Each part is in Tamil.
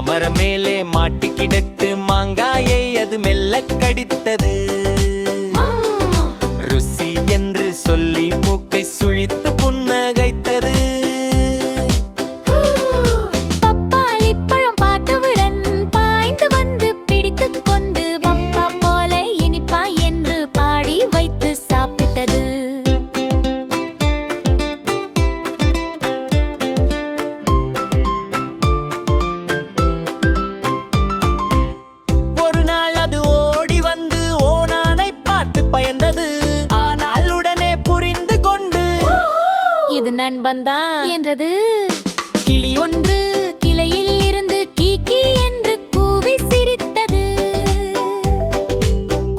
மாமரம் மேலே மாட்டி கிடக்கு மாங்காயை அது மெல்ல கடித்தது. ருசி என்று சொல்லி மூக்கை சுழித்து புன்னகைத்தது. பப்பாளி பழம் பார்த்தவுடன் பாய்ந்து வந்து பிடித்துக் கொண்டு பப்பா போல இனிப்பா என்று பாடி வைத்து சாப்பிட்டது. ஒரு நாள் அது ஓடி வந்து ஓநானை பார்த்து பயந்தது. ஆனால் உடனே புரிந்து கொண்டு இது நண்பன்தான் என்றது. கிளி ஒன்று கிளையில் இருந்து கீக்கி என்று கூவி சிரித்தது.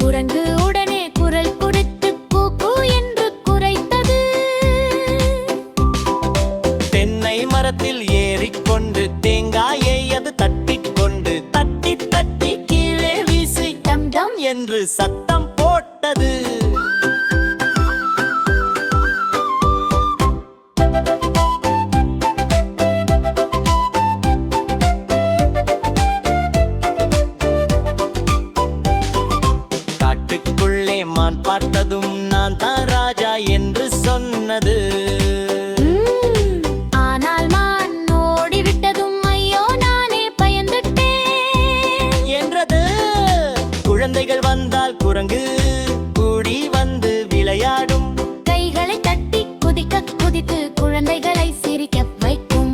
குரங்கு உடனே குரல் கொடுத்து கூக்கு என்று குரைத்தது. தென்னை மரத்தில் ஏறிக்கொண்டு தேங்காயை அது தட்டிக்கொண்டு தட்டி தட்டி கீழே வீசி டம் டம் என்று சத்தம் போட்டது. காட்டுக்குள்ளே மான் பார்த்ததும் நான் தான் ராஜா என்று சொன்னது. ஆனால் மான் ஓடிவிட்டதும் ஐயோ நானே பயந்துட்டேன் என்றது. குழந்தைகள் வந்தால் குரங்கு கூடி வந்து விளையாடும். கைகளை தட்டி குதிக்க குதித்து குழந்தைகளை சிரிக்க வைக்கும்.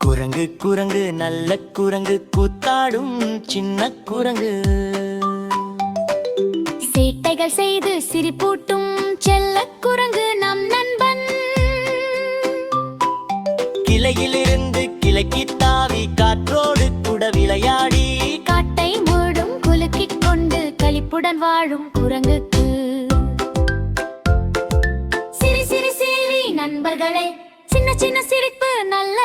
குரங்கு குரங்கு நல்ல குரங்கு கூத்தாடும் சின்ன குரங்கு. சேட்டைகள் செய்து சிரிப்பூட்டும் செல்ல குரங்கு நம் நண்பன். கிளையிலிருந்து கிளைக்கு தாவி காற்றோடு கூட விளையாடி காட்டை மூடும் குலுக்கிக் கொண்டு களிப்புடன் வாழும் குரங்குக்கு சிரி சிரி சிரி நண்பர்களே, சின்ன சின்ன சிரிப்பு நல்ல